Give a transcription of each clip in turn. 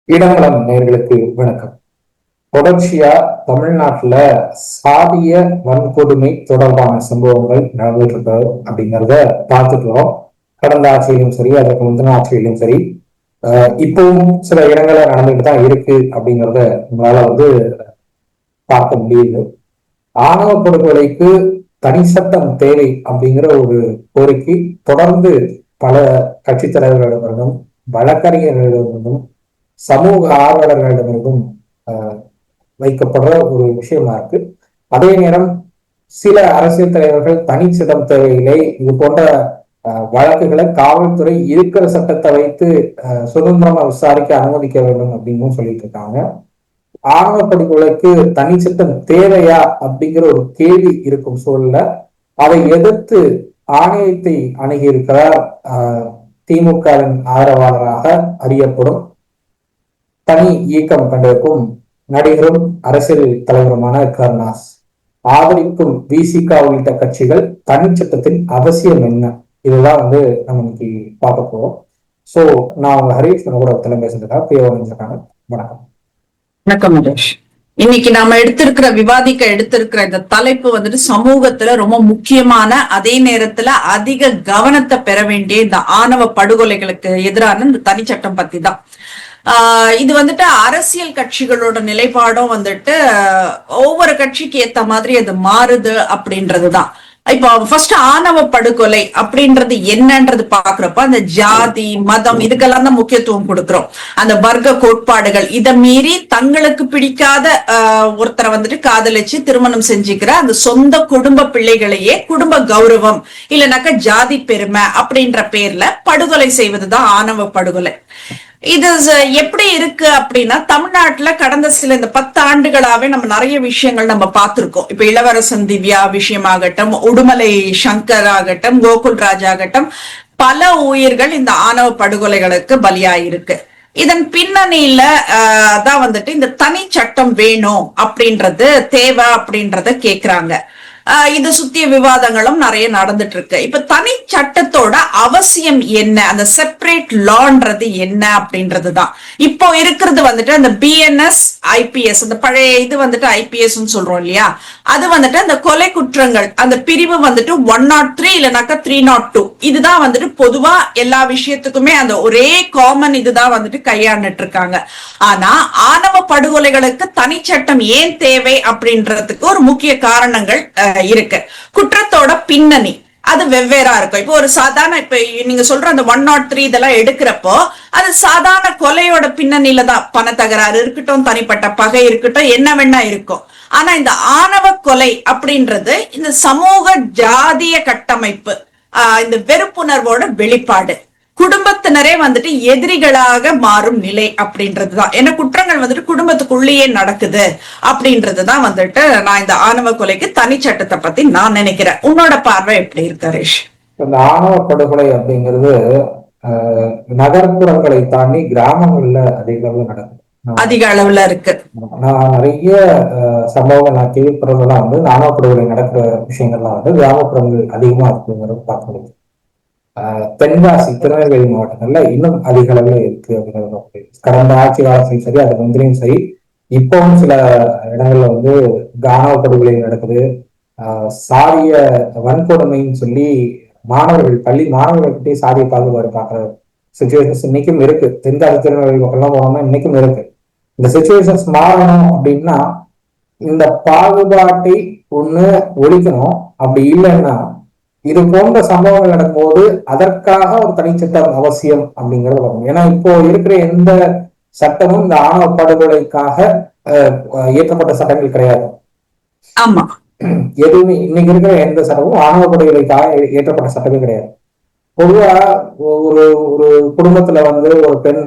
இடங்களம் நேர்களுக்கு வணக்கம். தொடர்ச்சியா தமிழ்நாட்டுல சாதிய வன்கொடுமை தொடர்பான சம்பவங்கள் நடந்துட்டு இருக்கு அப்படிங்கிறத பார்த்துட்டு வரோம். கடந்த ஆட்சியிலும் சரி, அதற்கு முந்தின ஆட்சியிலும் சரி, இப்பவும் சில இடங்கள்ல நடந்துட்டு தான் இருக்கு அப்படிங்கிறத நம்மளால பார்க்க முடியுது. ஆணவ படுகொலைக்கு தனி சட்டம் தேவை அப்படிங்கிற ஒரு கோரிக்கை தொடர்ந்து பல கட்சித் தலைவர்களிடமிருந்தும் வழக்கறிஞர்களிடமிருந்தும் சமூக ஆர்வலர்களிடமிருந்தும் வைக்கப்படுற ஒரு விஷயமா இருக்கு. அதே நேரம் சில அரசியல் தலைவர்கள் தனிச்சிடம் தேவையில்லை, இது போன்ற வழக்குகளை காவல்துறை இருக்கிற சட்டத்தை வைத்து சுதந்திரமா விசாரிக்க அனுமதிக்க வேண்டும் அப்படின்னு சொல்லிட்டு இருக்காங்க. ஆணவ படுகொலைக்கு தனி சட்டம் தேவையா அப்படிங்கிற ஒரு கேள்வி இருக்கும் சூழல்ல அதை எதிர்த்து ஆணையத்தை அணுகியிருக்கிறார் திமுகவின் ஆதரவாளராக அறியப்படும் தனி இயக்கம் கண்டிருக்கும் நடிகரும் அரசியல் தலைவருமான கருணாஸ். ஆதரிக்கும் விசிக உள்ளிட்ட கட்சிகள் தனிச்சட்டத்தின் அவசியம் என்ன, இதுதான் நம்ம இன்னைக்கு பார்க்க போறோம். சோ நான் உங்க ஹரீஷ் கூட தலைமை பேசுறதுக்காக பிரியாங்க. வணக்கம். வணக்கம் மகேஷ். இன்னைக்கு நாம எடுத்திருக்கிற இந்த தலைப்பு சமூகத்துல ரொம்ப முக்கியமான, அதே நேரத்துல அதிக கவனத்தை பெற வேண்டிய இந்த ஆணவ படுகொலைகளுக்கு எதிரான இந்த தனிச்சட்டம் பத்தி தான். இது அரசியல் கட்சிகளோட நிலைப்பாடும் ஒவ்வொரு கட்சிக்கு ஏத்த மாதிரி அது மாறுது அப்படின்றதுதான். இப்போ ஃபர்ஸ்ட் ஆணவ படுகொலை அப்படின்றது என்னன்றது பாக்குறப்ப அந்த ஜாதி மதம் இதுக்கெல்லாம் தான் முக்கியத்துவம் கொடுக்கிறோம். அந்த வர்க்க கோட்பாடுகள் இதை மீறி தங்களுக்கு பிடிக்காத ஒருத்தரை காதலிச்சு திருமணம் செஞ்சுக்கிற அந்த சொந்த குடும்ப பிள்ளைகளையே குடும்ப கௌரவம் இல்லைனாக்கா ஜாதி பெருமை அப்படின்ற பேர்ல படுகொலை செய்வதுதான் ஆணவ படுகொலை. இது எப்படி இருக்கு அப்படின்னா, தமிழ்நாட்டுல கடந்த இந்த 10 ஆண்டுகளாவே நம்ம நிறைய விஷயங்கள் நம்ம பார்த்திருக்கோம். இப்ப இளவரசன் திவ்யா விஷயமாகட்டும், உடுமலை சங்கர் ஆகட்டும், கோகுல்ராஜ் ஆகட்டும், பல உயிர்கள் இந்த ஆணவ படுகொலைகளுக்கு பலியாயிருக்கு. இதன் பின்னணியில தான் இந்த தனி சட்டம் வேணும் அப்படின்றது தேவை அப்படின்றத கேக்குறாங்க. இது சுத்திய விவாதங்களும் நிறைய நடந்துட்டு இருக்கு. இப்ப தனி சட்டத்தோட அவசியம் என்ன, அந்த செப்பரேட் லான்றது என்ன அப்படின்றதுதான் இப்போ இருக்கிறது. அந்த பிஎன்எஸ் ஐபிஎஸ், அந்த பழைய இது ஐபிஎஸ் சொல்றோம் இல்லையா, அது அந்த கொலை குற்றங்கள் அந்த பிரிவு 103 இல்லைனாக்கா 302 இதுதான் பொதுவா எல்லா விஷயத்துக்குமே அந்த ஒரே காமன் இதுதான் கையாண்டுட்டு இருக்காங்க. ஆனா ஆணவ படுகொலைகளுக்கு தனிச்சட்டம் ஏன் தேவை அப்படின்றதுக்கு ஒரு முக்கிய காரணங்கள் இருக்கு. குற்றத்தோட பின்னணி அது வெவ்வேறா இருக்கும். இப்போ ஒரு சாதாரண இப்ப நீங்க சொல்ற அந்த 103 இதெல்லாம் எடுக்கிறப்போ அது சாதாரண கொலையோட பின்னணியில தான் பண தகராறு இருக்கட்டும், தனிப்பட்ட பகை இருக்கட்டும், என்ன வேணா இருக்கும். ஆனா இந்த ஆணவ கொலை அப்படின்றது இந்த சமூக ஜாதிய கட்டமைப்பு, இந்த வெறுப்புணர்வோட வெளிப்பாடு, குடும்பத்தினரே எதிரிகளாக மாறும் நிலை அப்படின்றதுதான். ஏன்னா குற்றங்கள் குடும்பத்துக்குள்ளேயே நடக்குது அப்படின்றதுதான் நான் இந்த ஆணவ கொலைக்கு தனி சட்டத்தை பத்தி நான் நினைக்கிறேன். உன்னோட பார்வை எப்படி இருக்கு ஹரீஷ்? இந்த ஆணவ படுகொலை அப்படிங்கிறது நகர்ப்புறங்களை தாண்டி கிராமங்கள்ல அதிக அளவுல இருக்கு. நான் நிறைய சம்பவங்கள் நான் கேள்விப்படுறதெல்லாம் ஆணவ படுகொலை நடக்கிற விஷயங்கள்லாம் கிராமப்புறங்கள் அதிகமா இருக்குங்கிறது பார்க்க முடியும். தென்காசி, திருநெல்வேலி மாவட்டங்கள்ல இன்னும் அதிக அளவுல இருக்கு அப்படிங்கிறது. கடந்த ஆட்சி காலத்திலும் சரி, அது முந்திரியும் சரி, இப்பவும் சில இடங்கள்ல ஆணவ படுகொலை நடக்குது. சாதிய வன்கொடுமைன்னு சொல்லி மாணவர்கள், பள்ளி மாணவர்கள்கிட்டே சாதிய பாகுபாடு பார்க்குற சுச்சுவேஷன்ஸ் இன்னைக்கும் இருக்கு. தென்காசி, திருநெல்வேலி மக்கள்லாம் போனோம்னா இன்னைக்கும் இருக்கு. இந்த சுச்சுவேஷன்ஸ் மாறணும் அப்படின்னா இந்த பாகுபாட்டை ஒண்ணு ஒழிக்கணும். அப்படி இல்லைன்னா இது போன்ற சம்பவங்கள் நடக்கும்போது அதற்காக ஒரு தனிச்சட்டம் அவசியம் அப்படிங்கிறது வரும். ஏன்னா இப்போ இருக்கிற எந்த சட்டமும் இந்த ஆணவ படுகொலைக்காக இயற்றப்பட்ட சட்டங்கள் கிடையாது. ஆமா, எதுவுமே இன்னைக்கு இருக்கிற எந்த சட்டமும் ஆணவ படுகொலைக்காக இயற்றப்பட்ட சட்டமே கிடையாது. பொதுவா ஒரு ஒரு குடும்பத்துல ஒரு பெண்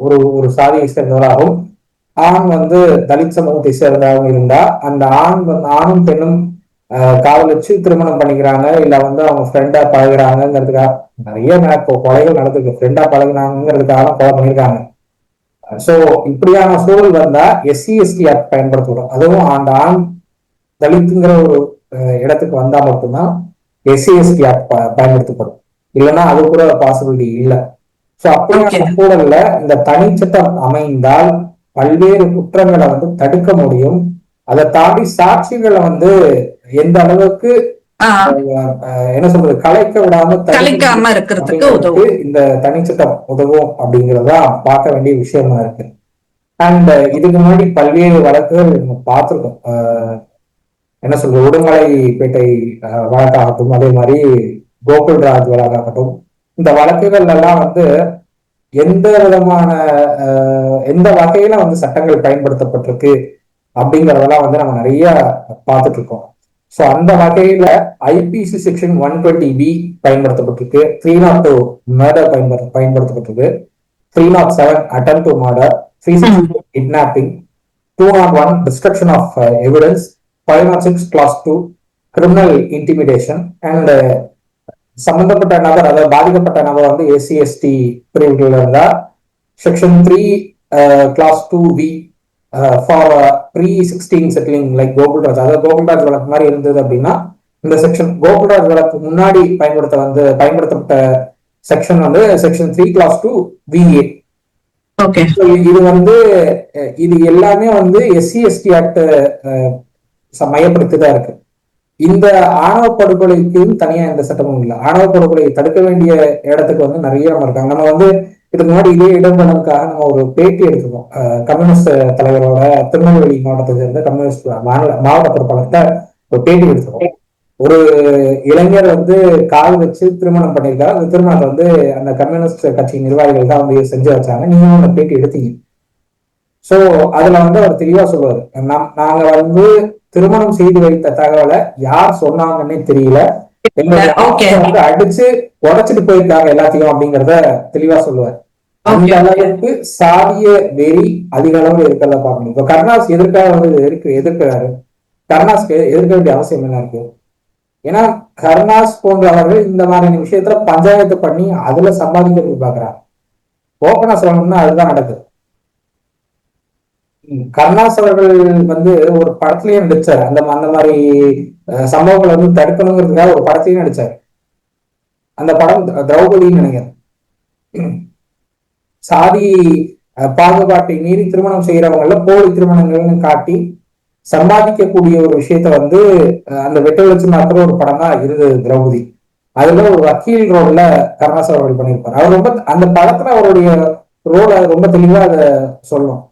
ஒரு ஒரு சாதியை சேர்ந்தவராகவும் ஆண் தலித் சமூகத்தை சேர்ந்தவங்க இருந்தா அந்த ஆணும் பெண்ணும் காதலிச்சு திருமணம் பண்ணிக்கிறாங்க, இல்ல அவங்க ஃப்ரெண்டா பழகுறாங்கிறதுக்காக நிறைய கொலைகள் நடந்திருக்கு. ஃப்ரெண்டா பழகினாங்கிறதுக்காக கொலை பண்ணியிருக்காங்க. சோ இப்படியான சூழல் வந்தா எஸ்சி எஸ்டி ஆக்ட் பயன்படுத்தப்படும். அதுவும் அந்த ஆண் தலித்துங்கிற ஒரு இடத்துக்கு வந்தா மட்டும்தான் எஸ்சி எஸ்டி ஆக்ட் பயன்படுத்தப்படும். இல்லைன்னா அது கூட பாசிபிலிட்டி இல்லை. சோ அப்படியான சூழல்ல இந்த தனிச்சட்டம் அமைந்தால் பல்வேறு குற்றங்களை வந்து தடுக்க முடியும். அதை தாண்டி சாட்சிகளை வந்து எந்த அளவுக்கு என்ன சொல்றது கலைக்க விடாம கலைக்காம இருக்கிறதுக்கு உதவும் இந்த தனிச்சட்டம் உதவும் அப்படிங்கறதா பார்க்க வேண்டிய விஷயமா இருக்கு. அண்ட் இதுக்கு முன்னாடி பல்வேறு வழக்குகள் நம்ம பார்த்திருக்கோம். என்ன சொல்றது உடுமலைப்பேட்டை வழக்காகட்டும், அதே மாதிரி கோகுல்ராஜ் வழக்காகட்டும், இந்த வழக்குகள் எல்லாம் வந்து எந்த விதமான எந்த வகையில வந்து சட்டங்கள் பயன்படுத்தப்பட்டிருக்கு அப்படிங்கறதெல்லாம் வந்து நம்ம நிறைய பார்த்துட்டு இருக்கோம். ஸோ அந்த வகையில ஐபிசி செக்ஷன் 120B பயன்படுத்தப்பட்டிருக்கு, 302 மர்டர் பயன்படுத்தப்பட்டிருக்கு, 307 attempt to murder, 360 kidnapping, 201 destruction of evidence, 506 clause 2 criminal intimidation and சம்பந்தப்பட்ட நபர் அதாவது பாதிக்கப்பட்ட நபர் வந்து எஸ்சி எஸ்டி பிரிவுகள் இருந்தா section 3 clause 2V for pre-16 settling like Gokulraj, அதாவது கோகுல்ராஜ் வழக்கு மாதிரி இருந்தது அப்படின்னா இந்த செக்ஷன் கோகுல்ராஜ் வழக்கு முன்னாடி பயன்படுத்தப்பட்ட செக்ஷன் வந்து செக்ஷன் 3 clause 2VA. இது வந்து இது எல்லாமே வந்து எஸ்சி எஸ்டி ஆக்ட் மையப்படுத்திதான் இருக்கு. இந்த ஆணவ படுகொலைக்கு தனியா எந்த சட்டமும் இல்லை. ஆணவ படுகொலை தடுக்க வேண்டிய இடத்துக்கு வந்து நிறைய இருக்காங்க. நம்ம வந்து இதுக்கு முன்னாடி இதே இடம்பெறதுக்காக நம்ம ஒரு பேட்டி எடுத்துக்கோம். கம்யூனிஸ்ட் தலைவரோட திருநெல்வேலி மாவட்டத்தை சேர்ந்த கம்யூனிஸ்ட் மாவட்ட பொறுப்பாளர்கிட்ட ஒரு பேட்டி எடுத்துக்கோம். ஒரு இளைஞர் வந்து கால் வச்சு திருமணம் பண்ணியிருக்காரு. அந்த திருமணத்தை வந்து அந்த கம்யூனிஸ்ட் கட்சி நிர்வாகிகள் தான் வந்து செஞ்சு வச்சாங்க. நீங்களும் அந்த பேட்டி எடுத்தீங்க. சோ அதுல வந்து அவர் தெளிவா சொல்லுவாரு, நாங்க வந்து திருமணம் செய்து வைத்த தகவலை யார் சொன்னாங்கன்னே தெரியல, வந்து அடிச்சு உடைச்சிட்டு போயிருக்காங்க எல்லாத்தையும் அப்படிங்கறத தெளிவா சொல்லுவார். அந்த அளவுக்கு சாதிய வெறி அதிக அளவுல இருக்கிறத பாக்கணும். இப்ப கருணாஸ் எதிர்க்காக வந்து எதிர்க்கிறாரு. கருணாஸ்க்கு எதிர்க்க வேண்டிய அவசியம் என்ன இருக்கு? ஏன்னா கருணாஸ் போன்றவர்கள் இந்த மாதிரியான விஷயத்துல பஞ்சாயத்து பண்ணி அதுல சம்பாதிக்கிறதுக்கு பாக்குறாங்க. ஓப்பனா சொல்லணும்னா அதுதான் நடக்குது. கருணாஸ் அவர்கள் வந்து ஒரு படத்துலயும் நடிச்சார். அந்த மாதிரி சம்பவங்களை வந்து தடுக்கணுங்கிறதுக்காக ஒரு படத்தையும் நடிச்சார். அந்த படம் திரௌபதினு நினைக்கிறேன். சாதி பாகுபாட்டை மீறி திருமணம் செய்யறவங்கள போலி திருமணங்கள்னு காட்டி சம்பாதிக்கக்கூடிய ஒரு விஷயத்த வந்து அந்த வெட்ட வச்சு மாத்திர ஒரு படம் தான் இருந்தது திரௌபதி. அதுல ஒரு வக்கீல் ரோல்ல கருணாஸ் அவர்கள் பண்ணியிருப்பார். அவர் ரொம்ப அந்த படத்துல அவருடைய ரோல் ரொம்ப தெளிவா அதை சொல்லணும்.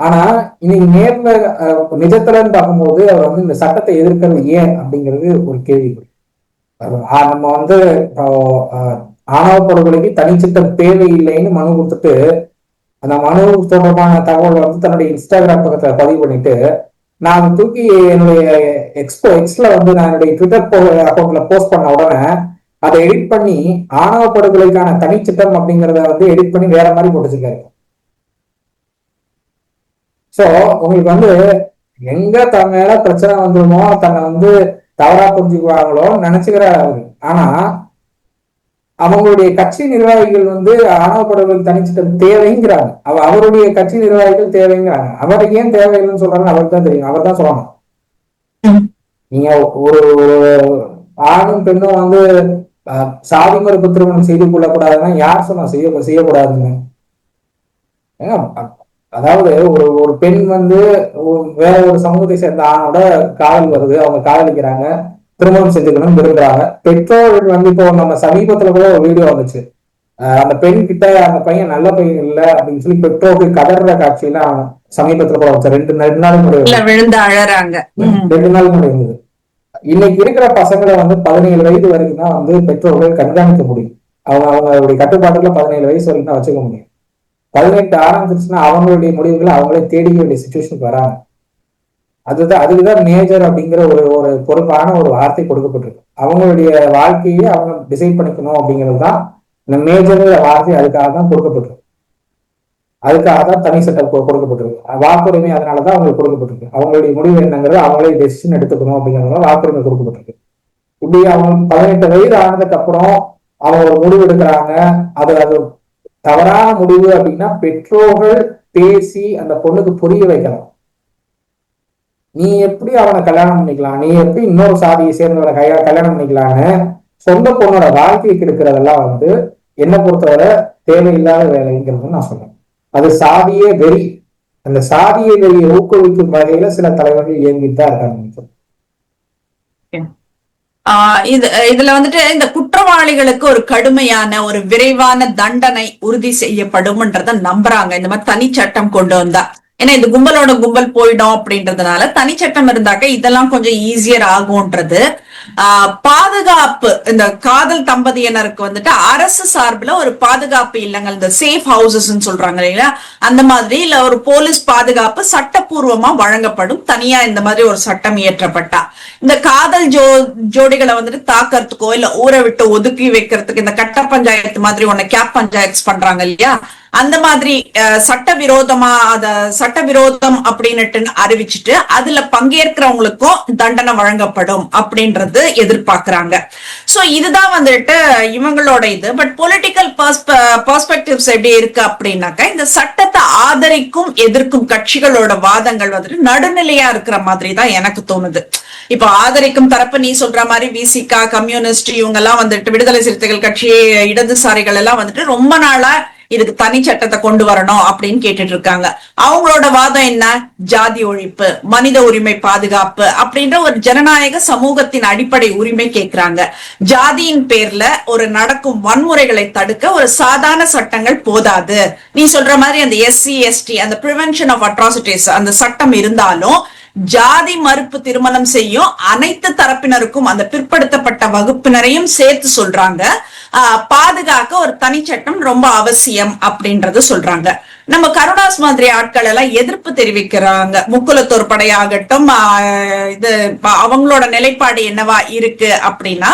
ஆனா இன்னைக்கு நேர்ல நிஜத்துலன்னு பார்க்கும்போது அவர் வந்து இந்த சட்டத்தை எதிர்க்கிறது ஏன் அப்படிங்கிறது ஒரு கேள்விக்குறி. நம்ம வந்து ஆணவ படுகொலைக்கு தனிச்சட்டம் தேவையில்லைன்னு மனு கொடுத்துட்டு அந்த மனு தொடர்பான தகவல் வந்து தன்னுடைய இன்ஸ்டாகிராம் பக்கத்துல பதிவு பண்ணிட்டு நான் தூக்கி என்னுடைய எக்ஸ்ல வந்து நான் என்னுடைய ட்விட்டர் அக்கௌண்ட்ல போஸ்ட் பண்ண உடனே அதை எடிட் பண்ணி ஆணவ படுகொலைக்கான தனிச்சட்டம் அப்படிங்கிறத வந்து எடிட் பண்ணி வேற மாதிரி போட்டுச்சிருக்காரு. சோ உங்களுக்கு வந்து எங்க தன் மேல பிரச்சனை வந்துருமோ தன்னை வந்து தவறா புரிஞ்சுக்குவாங்களோ நினைச்சுக்கிறார் அவரு. ஆனா அவங்களுடைய கட்சி நிர்வாகிகள் வந்து ஆணவ படுகொலை தனிச்சட்டம் தேவைங்கிறாங்க. அவருடைய கட்சி நிர்வாகிகள் தேவைங்கிறாங்க. அவர் ஏன் தேவையில்லைன்னு சொல்றாங்க அவருக்கு தான் தெரியும். அவர் தான் சொல்லணும். நீங்க ஒரு ஆணும் பெண்ணும் வந்து சாதி மறுப்பு திருமணம் செய்து கொள்ளக்கூடாதுன்னா யார் சொன்னா செய்யக்கூடாதுன்னு? அதாவது ஒரு பெண் வந்து வேற ஒரு சமூகத்தை சேர்ந்த ஆணோட காதல் வருது, அவங்க காதலிக்கிறாங்க, திருமணம் செஞ்சுக்கணும்னு விரும்புறாங்க. பெற்றோர்கள் வந்து இப்போ நம்ம சமீபத்துல கூட ஒரு வீடியோ வந்துச்சு. அந்த பெண் கிட்ட அந்த பையன் நல்ல பையன் இல்லை அப்படின்னு சொல்லி பெற்றோர்கள் கதற காட்சியெல்லாம் சமீபத்துல கூட வச்சு 2 நாள் முடியாது. 2 நாள் முடியுது. இன்னைக்கு இருக்கிற பசங்களை வந்து 17 வயது வரைக்கும் தான் வந்து பெற்றோர்கள் கண்காணிக்க முடியும். அவங்களுடைய கட்டுப்பாட்டுல 17 வயசு வரைக்கும் தான் வச்சுக்க முடியும். 18 ஆரம்பிச்சிருச்சுன்னா அவங்களுடைய முடிவுகளை அவங்களே தேடிக்க வேண்டிய சுச்சுவேஷனுக்கு வராங்க. அதுக்குதான் மேஜர் அப்படிங்கிற ஒரு பொறுப்பான ஒரு வார்த்தை கொடுக்கப்பட்டிருக்கு. அவங்களுடைய வாழ்க்கையை அவங்க டிசைட் பண்ணிக்கணும் அப்படிங்கிறது தான் இந்த மேஜர் வார்த்தை அதுக்காக தான் கொடுக்கப்பட்டிருக்கு. அதுக்காக தான் தனி சட்டம் கொடுக்கப்பட்டிருக்கு. வாக்குரிமை அதனாலதான் அவங்களுக்கு கொடுக்கப்பட்டிருக்கு. அவங்களுடைய முடிவு என்னங்கிறது அவங்களே டெசிஷன் எடுத்துக்கணும் அப்படிங்கிறத வாக்குரிமை கொடுக்கப்பட்டிருக்கு. இப்படி அவங்க 18 வயது ஆனதுக்கு அப்புறம் அவங்க ஒரு முடிவு எடுக்கிறாங்க. அது தவறான முடிவு அப்படின்னா பெற்றோர்கள் பேசி அந்த பொண்ணுக்கு புரிய வைக்கலாம். நீ எப்படி அவனை கல்யாணம் பண்ணிக்கலாம், நீ எப்படி இன்னொரு சாதியை சேர்ந்தவரை கல்யாணம் பண்ணிக்கலான்னு சொந்த பொண்ணோட வாழ்க்கையை கெடுக்கிறதெல்லாம் வந்து என்னை பொறுத்தவரை தேவையில்லாத வேலைங்கிறது நான் சொல்றேன். அது சாதிய வெறி, அந்த சாதிய வெறியை ஊக்குவிக்கும் வகையில சில தலைவர்கள் இயங்கிட்டு தான் இருக்காங்க. இதுல வந்துட்டு இந்த குற்றவாளிகளுக்கு ஒரு கடுமையான ஒரு விரைவான தண்டனை உறுதி செய்யப்படும்ன்றத நம்புறாங்க இந்த மாதிரி தனி சட்டம் கொண்டு வந்தா. ஏன்னா இந்த கும்பலோட கும்பல் போயிடும் அப்படின்றதுனால தனி சட்டம் இருந்தாக்க இதெல்லாம் கொஞ்சம் ஈஸியர் ஆகும்ன்றது. பாதுகாப்பு, இந்த காதல் தம்பதியினருக்கு வந்துட்டு அரசு சார்பில் ஒரு பாதுகாப்பு இல்லங்கள், இந்த சேஃப் ஹவுசஸ் சொல்றாங்க இல்லைங்களா, அந்த மாதிரி இல்ல ஒரு போலீஸ் பாதுகாப்பு சட்டப்பூர்வமா வழங்கப்படும். தனியா இந்த மாதிரி ஒரு சட்டம் இயற்றப்பட்டா இந்த காதல் ஜோடிகளை வந்துட்டு தாக்கறதுக்கோ இல்ல ஊரை விட்டு ஒதுக்கி வைக்கிறதுக்கு இந்த கட்ட பஞ்சாயத்து மாதிரி ஒண்ணு கேப் பஞ்சாயத்து பண்றாங்க இல்லையா, அந்த மாதிரி சட்டவிரோதமா சட்டவிரோதம் அப்படின்னுட்டு அறிவிச்சுட்டு அதுல பங்கேற்கிறவங்களுக்கும் தண்டனை வழங்கப்படும் அப்படின்றது எதிர்பார்க்கிறாங்க. சோ இதுதான் வந்துட்டு இவங்களோட இது. பட் பொலிட்டிக்கல் பெர்ஸ்பெக்டிவ்ஸ் எப்படி இருக்கு அப்படின்னாக்கா, இந்த சட்டத்தை ஆதரிக்கும் எதிர்க்கும் கட்சிகளோட வாதங்கள் வந்துட்டு நடுநிலையா இருக்கிற மாதிரி தான் எனக்கு தோணுது. இப்போ ஆதரிக்கும் தரப்பு நீ சொல்ற மாதிரி விசிகா, கம்யூனிஸ்ட், இவங்க எல்லாம் வந்துட்டு விடுதலை சிறுத்தைகள் கட்சி, இடதுசாரிகள் எல்லாம் வந்துட்டு ரொம்ப நாளா இதுக்கு தனி சட்டத்தை கொண்டு வரணும் அப்படின்னு கேட்டுட்டு இருக்காங்க. அவங்களோட வாதம் என்ன? ஜாதி ஒழிப்பு, மனித உரிமை பாதுகாப்பு அப்படின்ற ஒரு ஜனநாயக சமூகத்தின் அடிப்படை உரிமை கேட்கிறாங்க. ஜாதியின் பேர்ல ஒரு நடக்கும் வன்முறைகளை தடுக்க ஒரு சாதாரண சட்டங்கள் போதாது. நீ சொல்ற மாதிரி அந்த SC ST அந்த பிரிவென்ஷன் ஆஃப் அட்ராசிட்டிஸ் அந்த சட்டம் இருந்தாலும் ஜாதி மறுப்பு திருமணம் செய்யும் அனைத்து தரப்பினருக்கும் அந்த பிற்படுத்தப்பட்ட வகுப்பினரையும் சேர்த்து சொல்றாங்க. பாதுகாக்க ஒரு தனி சட்டம் ரொம்ப அவசியம் அப்படின்றது சொல்றாங்க. நம்ம கருணாஸ் மாதிரி ஆட்கள் எல்லாம் எதிர்ப்பு தெரிவிக்கிறாங்க. முக்குலத்தோர் படையாகட்டும், இது அவங்களோட நிலைப்பாடு என்னவா இருக்கு அப்படின்னா,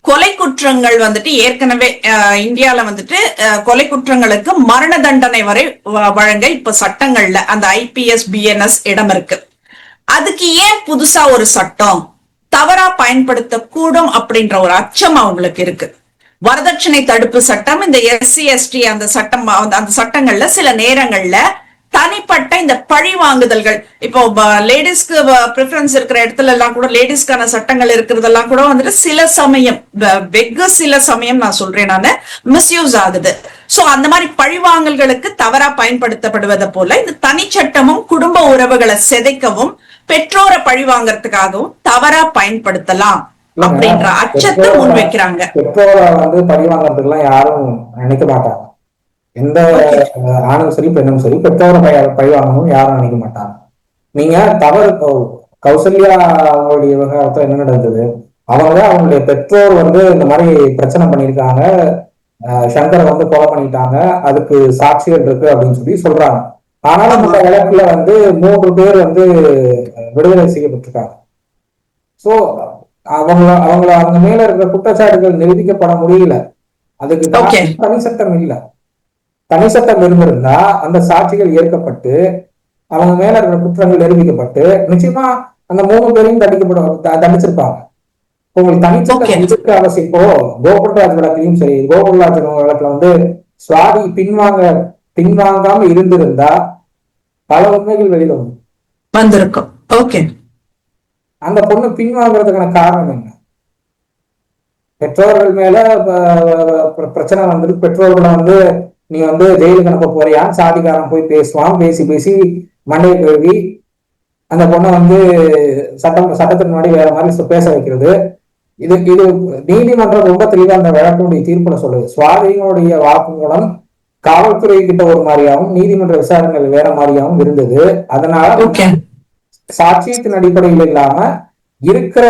கொலை குற்றங்கள் வந்துட்டு ஏற்கனவே இந்தியால வந்துட்டு கொலை குற்றங்களுக்கு மரண தண்டனை வரை வழங்க இப்ப சட்டங்கள்ல அந்த IPS BNS இடம் இருக்கு. அதுக்கு ஏன் புதுசா ஒரு சட்டம்? தவறா பயன்படுத்த கூடும் அப்படின்ற ஒரு அச்சம் அவங்களுக்கு இருக்கு. வரதட்சணை தடுப்பு சட்டம், இந்த SC ST அந்த சட்டம், அந்த சட்டங்கள்ல சில நேரங்கள்ல தனிப்பட்ட இந்த பழி வாங்குதல்கள், இப்போ லேடிஸ்க்கு ப்ரிஃபரன்ஸ் இருக்கிற இடத்துல எல்லாம் கூட லேடிஸ்க்கான சட்டங்கள் இருக்கிறதெல்லாம் கூட வந்துட்டு சில சமயம், வெகு சில சமயம் நான் சொல்றேன் நானு, மிஸ்யூஸ் ஆகுது. சோ அந்த மாதிரி பழிவாங்கல்களுக்கு தவறா பயன்படுத்தப்படுவதை போல இந்த தனி சட்டமும் குடும்ப உறவுகளை சிதைக்கவும் பெற்றோரை பழிவாங்கறதுக்காகவும் தவறா பயன்படுத்தலாம் அப்படின்ற அச்சத்தை முன்வைக்கிறாங்க. பெற்றோரை வந்து பழிவாங்கறதுக்கு எல்லாம் யாரும் நினைக்க மாட்டாங்க. எந்த ஆணும் சரி பெண்ணும் சரி பெற்றோரை பழிவாங்கணும் யாரும் நினைக்க மாட்டாங்க. நீங்க தவறு, கௌசல்யா அவங்களுடைய விவகாரத்துல என்ன நடந்தது, அவங்களுடைய பெற்றோர் வந்து இந்த மாதிரி பிரச்சனை பண்ணியிருக்காங்க, சங்கரை வந்து கொலை பண்ணிட்டாங்க, அதுக்கு சாட்சிகள் இருக்கு அப்படின்னு சொல்லி சொல்றாங்க. ஆனாலும் இந்த வழக்குல வந்து 3 பேர் வந்து விடுதலை செய்யப்பட்டிருக்காங்க. சோ அவங்க மேல இருக்கிற குற்றச்சாட்டுகள் நிரூபிக்கப்பட முடியல. அதுக்கு தனி சட்டம் இல்ல. தனி சட்டம் இருந்திருந்தா அந்த சாட்சிகள் ஏற்கப்பட்டு அவங்க மேல இருக்கிற குற்றங்கள் நிரூபிக்கப்பட்டு நிச்சயமா அந்த 3 பேரையும் தண்டிச்சிருப்பாங்க. உங்களுக்கு தனிச்சட்டம் எதிர்க்க அவசியம். இப்போ கோகுல்ராஜ் வழக்கையும் சரி, கோகுல்ராஜ் வழக்குல வந்து சுவாதி பின்வாங்காம இருந்திருந்தா பல உண்மைகள் வெளியில வந்திருக்கும். ஓகே, அந்த பொண்ணு பின்வாங்கிறதுக்கான காரணம் என்ன? பெற்றோர்கள் மேல பிரச்சனை வந்தது. பெற்றோர்களை வந்து நீ வந்து ஜெயிலுக்கு அனுப்ப போறியான்னு சாதிக்காரன் போய் பேசுவான். பேசி மண்டையை கழுவி அந்த பொண்ணை வந்து சட்டத்தின் முன்னாடி வேற மாதிரி பேச வைக்கிறது. இது நீதிமன்றம் ரொம்ப தெளிவா அந்த வழக்கினுடைய தீர்ப்புல சொல்லுது. சுவாதியினுடைய வாக்குமூலம் காவல்துறை கிட்ட ஒரு மாதிரியாகவும் நீதிமன்ற விசாரணைகள் வேற மாதிரியாகவும் இருந்தது. அதனால சாட்சியத்தின் அடிப்படையில் இல்லாம இருக்கிற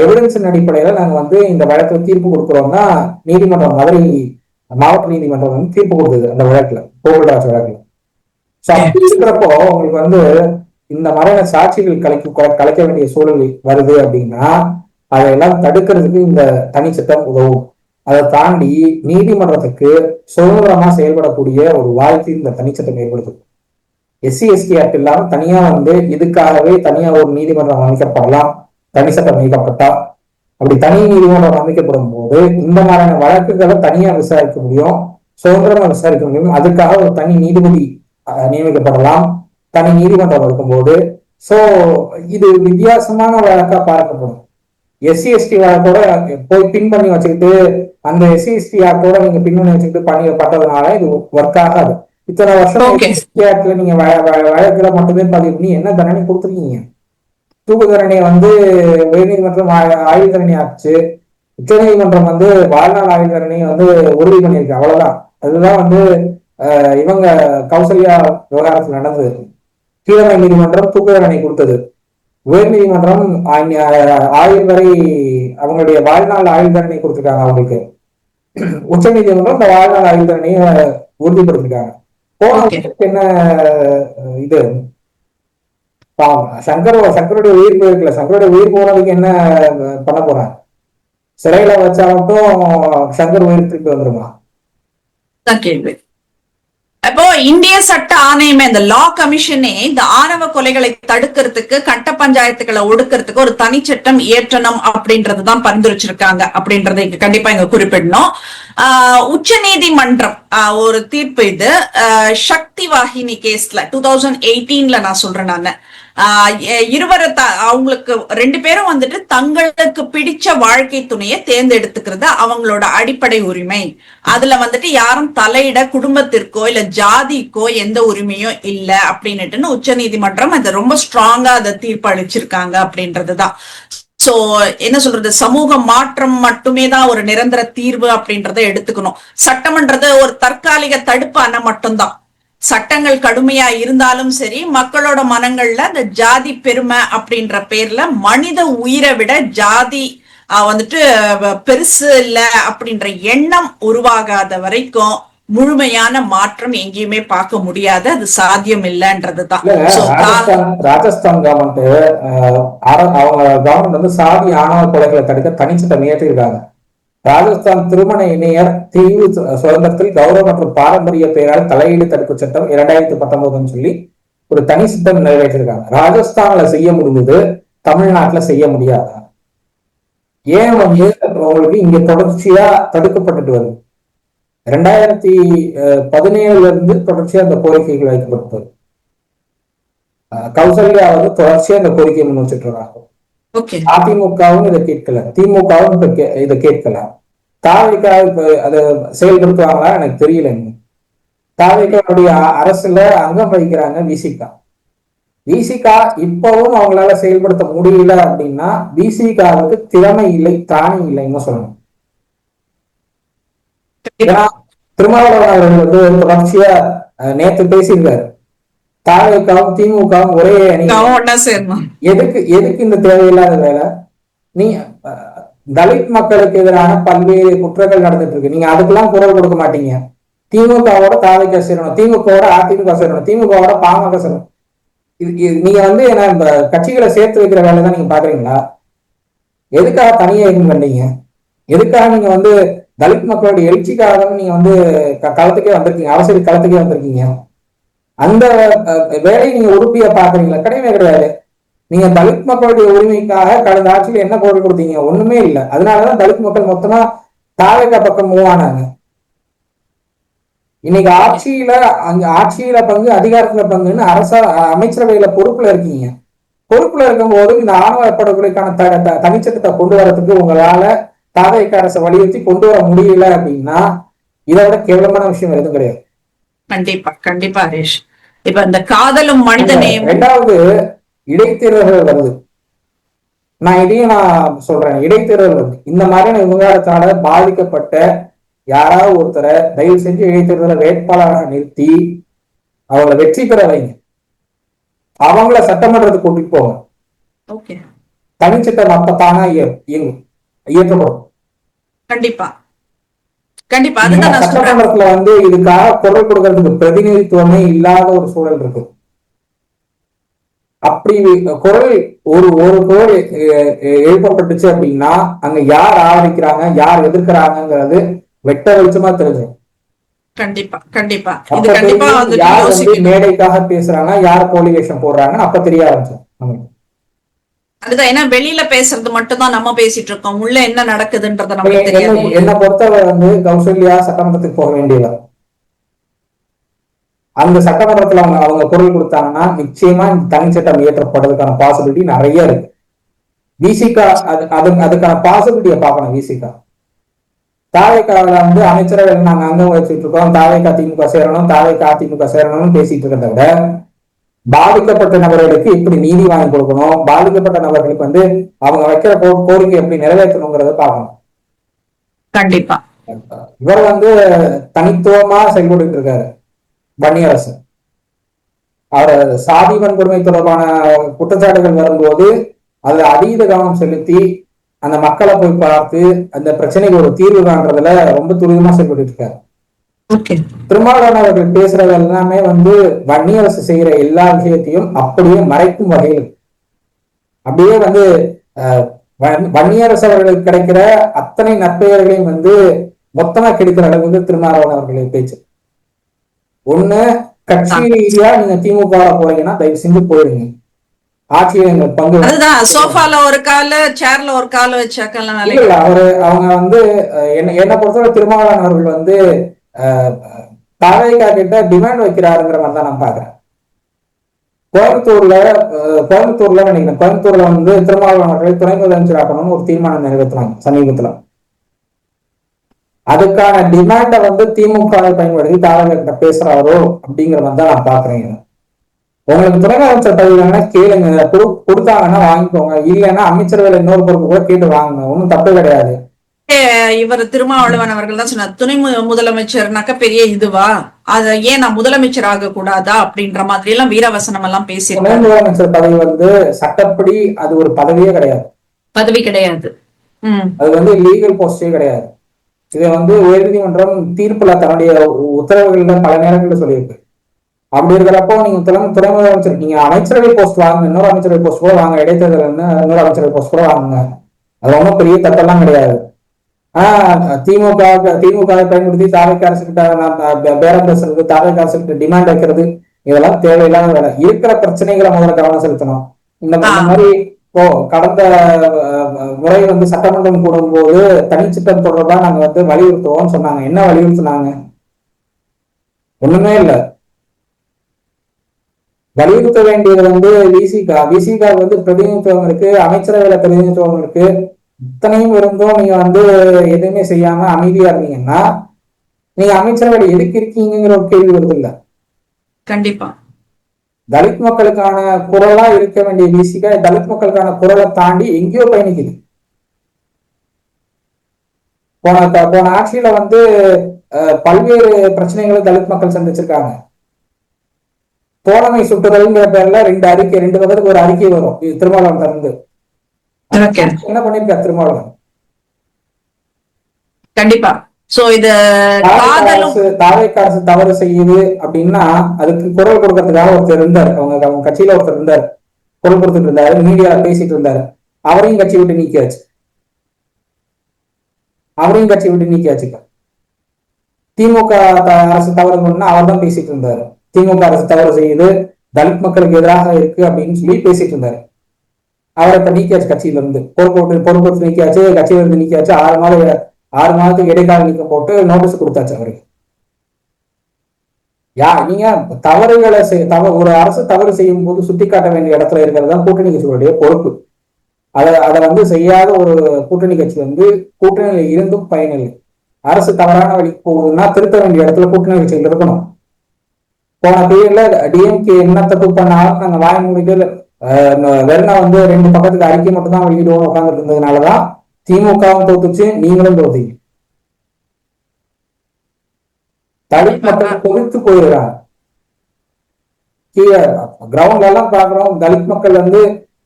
எவிடன்ஸின் அடிப்படையில நாங்க வந்து இந்த வழக்குல தீர்ப்பு கொடுக்குறோம்னா நீதிமன்றம், மதுரை மாவட்ட நீதிமன்றம் வந்து தீர்ப்பு கொடுத்தது அந்த வழக்குல, கோகுல்ராஜ் வழக்குல. அப்படி இருக்கிறப்போ உங்களுக்கு வந்து இந்த மாதிரியான சாட்சிகள் கலைக்க வேண்டிய சூழல் வருது அப்படின்னா அதையெல்லாம் தடுக்கிறதுக்கு இந்த தனி சட்டம் உதவும். அதை தாண்டி நீதிமன்றத்துக்கு சுதந்திரமா செயல்படக்கூடிய ஒரு வாய்ப்பு இந்த தனிச்சட்டம் ஏற்படுத்தும். SC ST ஆக்ட் இல்லாம தனியா வந்து இதுக்காகவே தனியா ஒரு நீதிமன்றம் அமைக்கப்படலாம். தனி சட்டம் அமைக்கப்பட்டா அப்படி தனி நீதிமன்றம் அமைக்கப்படும் போது இந்த மாதிரியான வழக்குகளை தனியா விசாரிக்க முடியும், சுதந்திரமா விசாரிக்க முடியும். அதுக்காக ஒரு தனி நீதிபதி நியமிக்கப்படலாம் தனி நீதிமன்றம் இருக்கும்போது. சோ இது வித்தியாசமான வழக்கா பார்க்கப்படும். SC ST வழக்கோட போய் பின் பண்ணி வச்சுக்கிட்டு அந்த எஸ்சி ஆக்டோட நீங்க பின்னணி வச்சுக்கிட்டு பட்டதுனால இது ஒர்க் ஆகாது. இத்தனை வருஷம் எஸ்சி ஆக்ட்ல நீங்க வழக்குல மட்டுமே பதிவு பண்ணி என்ன தண்டனை கொடுத்துருக்கீங்க? தூக்கு தண்டனையை வந்து உயர்நீதிமன்றம் ஆயுள் தண்டனை ஆச்சு, உச்ச நீதிமன்றம் வந்து வாழ்நாள் ஆயுள் தண்டனையை வந்து உறுதி பண்ணியிருக்கு. அவ்வளவுதான். அதுதான் வந்து இவங்க கௌசல்யா விவகாரத்தில் நடந்தது. கீழமை நீதிமன்றம் தூக்கு தண்டனை கொடுத்தது, உயர் நீதிமன்றம் ஆயுள் வரை அவங்களுடைய வாழ்நாள் ஆயுள் தண்டனை கொடுத்துருக்காங்க அவங்களுக்கு. உச்ச நீதிமன்றம் இந்த வாழ்நாள் ஆயுள் தண்டனையை உறுதிப்படுத்திருக்காங்க. என்ன இது சங்கருடைய உயிர் போயிருக்கல, சங்கருடைய உயிர் போனதுக்கு என்ன பண்ண போறாங்க? சிறையில வச்சா மட்டும் சங்கர் உயிர் திருப்பி வந்துருமா? கேள்வி. அப்போ இந்திய சட்ட ஆணையமே, இந்த லா கமிஷனே இந்த ஆணவ கொலைகளை தடுக்கிறதுக்கு, கட்ட பஞ்சாயத்துக்களை ஒடுக்கிறதுக்கு ஒரு தனி சட்டம் இயற்றணும் அப்படின்றதுதான் பரிந்துரைச்சிருக்காங்க அப்படின்றத கண்டிப்பா இங்க குறிப்பிடணும். உச்ச நீதிமன்றம் ஒரு தீர்ப்பு, இது சக்தி வாகினி கேஸ்ல 2018 நான் சொல்றேன். நான் இருவரை அவங்களுக்கு 2 பேரும் வந்துட்டு தங்களுக்கு பிடிச்ச வாழ்க்கை துணையை தேர்ந்தெடுத்துக்கிறது அவங்களோட அடிப்படை உரிமை. அதுல வந்துட்டு யாரும் தலையிட குடும்பத்திற்கோ இல்ல ஜாதிக்கோ எந்த உரிமையும் இல்ல அப்படின்னுட்டு உச்ச நீதிமன்றம் அதை ரொம்ப ஸ்ட்ராங்கா அதை தீர்ப்பு அளிச்சிருக்காங்க அப்படின்றதுதான். சோ என்ன சொல்றது, சமூக மாற்றம் மட்டுமே தான் ஒரு நிரந்தர தீர்வு அப்படின்றத எடுத்துக்கணும். சட்டம்ன்றது ஒரு தற்காலிக தடுப்பு அணை மட்டும்தான். சட்டங்கள் கடுமையா இருந்தாலும் சரி, மக்களோட மனங்கள்ல அந்த ஜாதி பெருமை அப்படின்ற பேர்ல மனித உயிரை விட ஜாதி வந்துட்டு பெருசு இல்ல அப்படின்ற எண்ணம் உருவாகாத வரைக்கும் முழுமையான மாற்றம் எங்கேயுமே பார்க்க முடியாது. அது சாத்தியம் இல்லைன்றதுதான். ராஜஸ்தான் கவர்மெண்ட் அவங்க கவர்மெண்ட் வந்து சாதி ஆணவ கொலைகளை தடுக்க தனிச்சட்டம் இயற்றிருக்காங்க. ராஜஸ்தான் திருமண இணையர் தீவு சுதந்திரத்தில் கௌரவ மற்றும் பாரம்பரிய பெயரால் தலையீடு தடுப்பு சட்டம் 2019 சொல்லி ஒரு தனி சட்டம் நிறைவேற்றிருக்காங்க. ராஜஸ்தான்ல செய்ய முடிஞ்சது, தமிழ்நாட்டுல செய்ய முடியாதா? ஏன் வந்து உங்களுக்கு இங்க தொடர்ச்சியா தடுக்கப்பட்டுட்டு வருது? 2017 இருந்து தொடர்ச்சியா அந்த கோரிக்கைகள் வைக்கப்பட்டு வருது. கௌசல்யா வந்து தொடர்ச்சியா இந்த கோரிக்கையை முன் வச்சுட்டு இருக்காங்க. அதிமுகவும் இதை கேட்கல, திமுகவும் இதை கேட்கல. தாவேகா இப்ப அதை செயல்படுத்துவாங்களா எனக்கு தெரியல. தாவேகாவுடைய அரசுல அங்கம் வகிக்கிறாங்க விசிகா. விசிகா இப்பவும் அவங்களால செயல்படுத்த முடியல அப்படின்னா விசிகாவுக்கு திறமை இல்லை, தானே இல்லைன்னு சொல்லணும். ஏன்னா திருமாவளவன் அவர்கள் வந்து தொடர்ச்சியா நேற்று பேசியிருக்காரு, தாவேகாவும் திமுகவும் ஒரே அணி, எதுக்கு இந்த தேவையில்லாத வேலை? நீ தலித் மக்களுக்கு எதிரான பல்வேறு குற்றங்கள் நடந்துட்டு இருக்கு, நீங்க அதுக்கெல்லாம் குரல் கொடுக்க மாட்டீங்க. திமுகவோட தாவேகா சேரணும், திமுகவோட அதிமுக சேரணும், திமுகவோட பாமக சேரணும். நீங்க வந்து என்ன கட்சிகளை சேர்த்து வைக்கிற வேலை தான் நீங்க பாக்குறீங்களா? எதுக்காக தனியா இது பண்ணீங்க? எதுக்காக நீங்க வந்து தலித் மக்களுடைய எழுச்சிக்காக நீங்க வந்து களத்துக்கே வந்திருக்கீங்க, அவசர களத்துக்கே வந்திருக்கீங்க? அந்த வேலையை நீங்க உறுப்பியா பாக்குறீங்களா? கிடையவே கிடையாது. நீங்க தலித் மக்களுடைய உரிமைக்காக கடந்த ஆட்சியில் என்ன குரல் கொடுத்தீங்க? ஒண்ணுமே இல்லை. அதனாலதான் தலித் மக்கள் மொத்தமா தாவேகா பக்கம் மூவ் ஆனாங்க. இன்னைக்கு ஆட்சியில பங்கு, அதிகாரத்துல பங்குன்னு அமைச்சரவையில பொறுப்புல இருக்கீங்க. பொறுப்புல இருக்கும் போது இந்த ஆணவ படுகொலைக்கான தனிச்சட்டத்தை கொண்டு வரதுக்கு உங்களால தாவேகா அரசை வலியுறுத்தி கொண்டு வர முடியல அப்படின்னா இதை விட கேவலமான விஷயம் எதுவும் கிடையாது. கண்டிப்பா கண்டிப்பா ஹரீஷ். இப்ப இந்த காதலும் மனிதனையும், 2வது இடைத்தேர்தல்கள் வருது. நான் சொல்றேன், இடைத்தேர்தல் வருது. இந்த மாதிரியான விவகாரத்தால பாதிக்கப்பட்ட யாராவது ஒருத்தரை தயவு செஞ்சு இடைத்தேர்தல வேட்பாளராக நிறுத்தி அவங்களை வெற்றி பெற வைங்க. அவங்கள சட்டமன்றத்துக்கு கூட்டிட்டு போங்க. தனிச்சட்டம் அப்பத்தானா இயற்றப்படும். கண்டிப்பா கண்டிப்பா. சட்டமன்றத்துல வந்து இதுக்காக குரல் கொடுக்கறதுக்கு பிரதிநிதித்துவமே இல்லாத ஒரு சூழல் இருக்கு. அப்படி ஒரு குரல் எழுப்பப்பட்டுச்சு அப்படின்னா அங்க யார் ஆதரிக்கிறாங்க, யார் எதிர்க்கிறாங்கிறது வெட்ட வெளிச்சமா தெரிஞ்சு. கண்டிப்பா கண்டிப்பா. யார் வந்து மேடைக்காக பேசுறாங்க, யார் போலி வேஷம் போடுறாங்க அப்ப தெரிய ஆரம்பிச்சோம். அதுதான், ஏன்னா வெளியில பேசுறது மட்டும் தான் நம்ம பேசிட்டு இருக்கோம், உள்ள என்ன நடக்குதுன்றத நமக்கு தெரியாது. என்ன பொறுத்தவரை வந்து கௌசல்யா சட்டமன்றத்துக்கு போக வேண்டியவர். அந்த சட்டமன்றத்துல அவங்க குரல் கொடுத்தாங்கன்னா நிச்சயமா தனிச்சட்டம் இயற்றப்படுறதுக்கான பாசிபிலிட்டி நிறைய இருக்கு. விசிகா அதுக்கான பாசிபிலிட்டியை பார்க்கணும். விசிகா தாவேக்காவில வந்து அமைச்சரவை நாங்க அங்கம் வச்சுட்டு இருக்கோம், தாவேக்கா திமுக சேரணும், தாவேக்கா அதிமுக சேரணும்னு பேசிட்டு இருக்கிறத விட பாதிக்கப்பட்ட நபர்களுக்கு இப்படி நீதி வாங்கி கொடுக்கணும், பாதிக்கப்பட்ட நபர்களுக்கு வந்து அவங்க வைக்கிற கோரிக்கை எப்படி நிறைவேற்றணுங்கிறத பார்க்கணும். கண்டிப்பா இவர் வந்து தனித்துவமா செயல்பட்டு இருக்காரு வன்னியரசு. அவர் சாதி வன்கொடுமை தொடர்பான குற்றச்சாட்டுகள் வரும்போது அதுல அதீத கவனம் செலுத்தி அந்த மக்களை போய் பார்த்து அந்த பிரச்சனைக்கு ஒரு தீர்வு காண்றதுல ரொம்ப துரிதமா செயல்பட்டு இருக்காரு. திருமாவளவன் அவர்கள் பேசுறது எல்லாமே வந்து வன்னியரசு செய்யற எல்லா விஷயத்தையும் அப்படியே மறைக்கும் வகையில் அப்படியே வந்து வன்னியரசு அவர்களுக்கு கிடைக்கிற அத்தனை நற்பெயர்களையும் வந்து மொத்தமா கிடைக்கிற அளவுக்கு திருமாவளவன் அவர்களின் பேச்சு. ஒண்ணு, கட்சி ரீதியா நீங்க திமுக போறீங்கன்னா தயவு செஞ்சு போயிடுங்க, ஆட்சியில பங்கு. அதுதான் சோஃபால ஒரு கால சேர்ல ஒரு கால வச்சாக்கலாம். அவங்க வந்து என்ன பொறுத்தவரை திருமாவளவன் அவர்கள் வந்து தாவேக்கா கிட்ட டிமாண்ட் வைக்கிறாருங்கிற மாதிரி தான் நான் பாக்குறேன். கோயம்புத்தூர்ல நினைக்கிறேன், கோயம்புத்தூர்ல வந்து திருமாவளவன் அவர்கள் துணை முதலமைச்சர் ஆக்கணும்னு ஒரு தீர்மானம் நிறைவேற்றினாங்க சமீபத்துல. அதுக்கான டிமாண்ட வந்து திமுக பயன்படுத்தி தாவேக்கா கிட்ட பேசுறாரோ அப்படிங்கிற மாதிரி தான் நான் பாக்குறேன். உங்களுக்கு துணை முதலமைச்சர் பதவி வேணா கேளுங்க, கொடுத்தாங்கன்னா வாங்கிக்கோங்க, இல்லைன்னா அமைச்சரவையில் இன்னொரு பொறுப்பு கூட கேட்டு வாங்குங்க, ஒன்றும் தப்பு கிடையாது. இவர் திருமாவளவன் அவர்கள் தான் சொன்னார், துணை முதலமைச்சர்னாக்க பெரிய இதுவா, அத ஏன் நான் முதலமைச்சர் ஆக கூடாதா அப்படின்ற மாதிரி எல்லாம் வீரவசனம் எல்லாம் பேசி. துணை முதலமைச்சர் பதவி வந்து சட்டப்படி அது ஒரு பதவியே கிடையாது, பதவி கிடையாது, அது வந்து லீகல் போஸ்டே கிடையாது. இதை வந்து உயர்நீதிமன்றம் தீர்ப்புல தன்னுடைய உத்தரவுகள்ல பல நேரங்களில் சொல்லியிருக்கு. அப்படி இருக்கிறப்போ நீங்க துணை முதலமைச்சர் நீங்க அமைச்சரவை போஸ்ட் வாங்க, இன்னொரு அமைச்சரவை போஸ்ட் கூட வாங்க, இடைத்தேர்தல் இன்னொரு அமைச்சரவை போஸ்ட் கூட வாங்குங்க, அது ஒன்றும் பெரிய தப்பெல்லாம் கிடையாது. திமுக பயன்படுத்தி தாவேக்கா அரசு கிட்ட பேரம் பேசுறது, தாவேக்கா அரசு கிட்ட டிமாண்ட் வைக்கிறது, இதெல்லாம் தேவையில்லாத வேலை. இருக்கிற பிரச்சனைகளை முதல்ல கவனம் செலுத்தணும். இந்த மாதிரி கடந்த முறை வந்து சட்டமன்றம் கூடும் போது தனிச்சிட்டம் தொடர்பா நாங்க வந்து வலியுறுத்துவோம் சொன்னாங்க. என்ன வலியுறுத்தினாங்க? ஒண்ணுமே இல்லை. வலியுறுத்த வேண்டியது வந்து விசிகா வந்து பிரதிநிதித்துவம் இருக்கு, அமைச்சரவையில பிரதிநிதித்துவம் இருக்கு, இத்தனையும் இருந்தும் நீங்க வந்து எதுவுமே செய்யாம அமைதியா இருந்தீங்கன்னா நீங்க அமைச்சரவையில எதுக்கு இருக்கீங்கிற ஒரு கேள்வி வருது இல்ல. கண்டிப்பா தலித் மக்களுக்கான குரலா இருக்க வேண்டிய விசிகா தலித் மக்களுக்கான குரலை தாண்டி எங்கேயோ பயணிக்குது. போன ஆட்சியில வந்து பல்வேறு பிரச்சனைகளை தலித் மக்கள் சந்திச்சிருக்காங்க. தோழமை சுட்டுதல்ங்கிற பேர்ல 2 பக்கத்துக்கு ஒரு அறிக்கை வரும் திருமாவளவன் தந்து. என்ன பண்ணிருக்காரு திருமாவளவன்? கண்டிப்பா தாவேக்கா அரசு தவறு செய்யுது அப்படின்னா அதுக்கு குரல் கொடுக்கறதுக்காக ஒருத்தர் இருந்தார், அவங்க கட்சியில ஒருத்தர் இருந்தார், குரல் கொடுத்துட்டு இருந்தாரு, மீடியால பேசிட்டு இருந்தாரு. அவரையும் கட்சி விட்டு நீக்கியாச்சு. திமுக அரசு தவறு பண்ணா அவர் தான் பேசிட்டு இருந்தாரு. திமுக அரசு தவறு செய்யுது, தலித் மக்களுக்கு எதிராக இருக்கு அப்படின்னு சொல்லி பேசிட்டு இருந்தாரு. அவரை இப்ப நீக்கியாச்சு கட்சியில இருந்து, பொறுப்பு நீக்கியாச்சு, கட்சியில இருந்து நீக்கியாச்சு. 6 மாதத்துக்கு இடைக்கால நீக்கம் போட்டு நோட்டீஸ் கொடுத்தாச்சு அவருக்கு. நீங்க தவறுகளை ஒரு அரசு தவறு செய்யும் போது சுட்டி காட்ட வேண்டிய இடத்துல இருக்கிறது தான் கூட்டணி கட்சிகளுடைய பொறுப்பு. அதை வந்து செய்யாத ஒரு கூட்டணி கட்சி வந்து கூட்டணியில இருந்தும் பயனில்லை. அரசு தவறான வழிக்கு போகுதுன்னா திருத்த வேண்டிய இடத்துல கூட்டணி கட்சிகள் இருக்கணும். போன பீரியட்ல டிஎம்கே என்ன தப்பு பண்ணாலும் நாங்க வாய மூடிட்டு வெறும் வந்து 2 பக்கத்துக்கு அறிக்கை மட்டும் தான் வெளியிடுவோம் உட்காந்துட்டு இருந்ததுனாலதான் திமுகவும் தோத்துச்சு, நீங்களும் தோத்தீங்க. தலித் மக்கள் கொதித்து போயிருக்காங்க. கீழே கிரவுண்ட்ல எல்லாம் பாக்குறோம், தலித் மக்கள் வந்து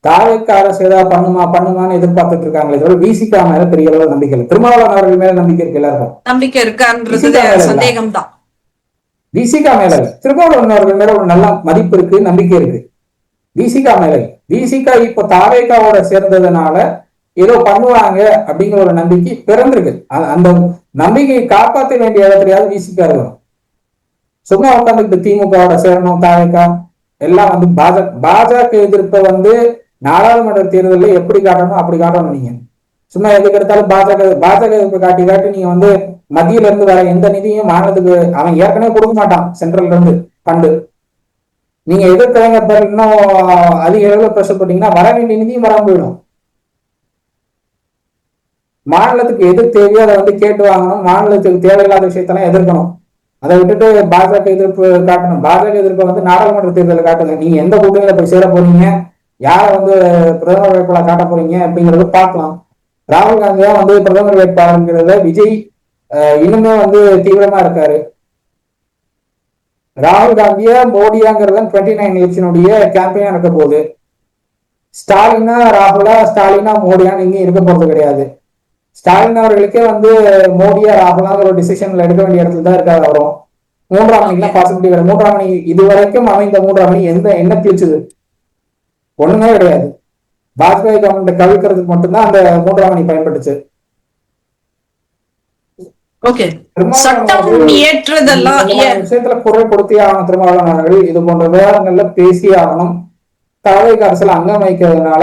தாவேக்கா அரசு ஏதாவது பண்ணுமான்னு எதிர்பார்த்துட்டு இருக்காங்களே தவிர விசிகா மேல பெரிய அளவு நம்பிக்கை இல்லை. திருமாவளவன் அவர்கள் மேல நம்பிக்கை இருக்கு, எல்லாருக்கும் நம்பிக்கை இருக்கான்றது சந்தேகம் தான். விசிகா மேல திருமாவளவன் அவர்கள் மேல ஒரு நல்ல மதிப்பு இருக்கு, நம்பிக்கை இருக்கு. விசிகா மேல விசிகா இப்போ தாவேக்காவோட சேர்ந்ததுனால ஏதோ பண்ணுவாங்க அப்படிங்கிற ஒரு நம்பிக்கை பிறந்திருக்கு. அந்த நம்பிக்கையை காப்பாற்ற வேண்டிய இடத்துலயாவது விசிகா இருக்கணும். சும்மா உட்காந்துக்கிட்டு திமுகவோட சேரணும் தாவேக்கா எல்லாம் வந்து பாஜக எதிர்ப்பை வந்து நாடாளுமன்ற தேர்தலில் எப்படி காட்டணும் அப்படி காட்டணும். நீங்க சும்மா எதுக்கு எடுத்தாலும் பாஜக எதிர்ப்பு காட்டி நீங்க வந்து மத்தியில இருந்து வர எந்த நிதியும் மாநிலத்துக்கு அவன் ஏற்கனவே கொடுக்க மாட்டான், சென்ட்ரல்ல இருந்து ஃபண்டு. நீங்க எதிர்க்கிறவங்க இன்னும் அதிக அளவில் பிரஷர் போட்டீங்கன்னா வர வேண்டிய நிதியும் வராம போயிடும். மாநிலத்துக்கு எது தேவையோ அதை வந்து கேட்டு வாங்கணும். மாநிலத்துக்கு தேவையில்லாத விஷயத்தெல்லாம் எதிர்க்கணும். அதை விட்டுட்டு பாஜக எதிர்ப்பு காட்டணும். பாஜக எதிர்ப்பை வந்து நாடாளுமன்ற தேர்தலில் காட்டுங்க. நீங்க எந்த கூட்டணியில போய் சேர போறீங்க, யாரை வந்து பிரதமர் வேட்பாளர் காட்ட போறீங்க அப்படிங்கறத பார்க்கலாம். ராகுல் காந்தியா வந்து பிரதமர் வேட்பாளர்ங்கிறத விஜய் இன்னுமே வந்து தீவிரமா இருக்காரு. ராகுல் காந்தியா மோடியாங்கிறத 29 எலெக்ஷனுடைய கேம்பெயினா இருக்க போகுது. ஸ்டாலினா ராகுலா, ஸ்டாலினா மோடியான்னு இங்கே இருக்க போறது கிடையாது. ஸ்டாலின் அவர்களுக்கே வந்து மோடியா ராகுலாங்கிற ஒரு டிசிஷன்ல எடுக்க வேண்டிய இடத்துல தான் இருக்காது. அவரும் 3ஆம் மணிக்கு பாசிபிலிட்டி வரும். 3ஆம் மணி இதுவரைக்கும் அமைந்த 3ஆம் மணி என்ன கிழிச்சது? ஒண்ணுமே கிடையாது. வாஜ்பாய் கவர்மெண்ட் கவிழ்க்கிறதுக்கு மட்டும்தான் அந்த 3ஆம் மணி பயன்பட்டுச்சு. விஷயத்துல குரல் கொடுத்தே ஆகணும். திருமாவளவன் அவர்கள் இது போன்ற விவகாரங்கள்ல பேசியே ஆகணும். தலைமைக்கு அரசுல அங்கம் வைக்கிறதுனால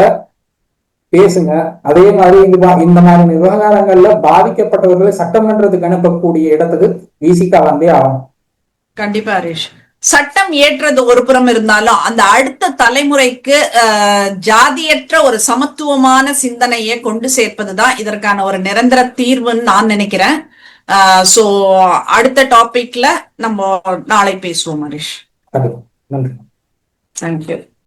பேசுங்க. அதே மாதிரி இந்த மாதிரி விவகாரங்கள்ல பாதிக்கப்பட்டவர்களை சட்டமன்றத்துக்கு அனுப்பக்கூடிய இடத்துக்கு விசிக வந்தே ஆகணும். கண்டிப்பா ஹரிஷ். சட்டம் ஏற்றது ஒரு புறம் இருந்தாலும் அந்த அடுத்த தலைமுறைக்கு ஜாதியற்ற ஒரு சமத்துவமான சிந்தனையை கொண்டு சேர்ப்பதுதான் இதற்கான ஒரு நிரந்தர தீர்வுன்னு நான் நினைக்கிறேன். சோ அடுத்த டாபிக்ல நம்ம நாளை பேசுவோம் ஹரிஷ். நன்றி. தேங்க்யூ.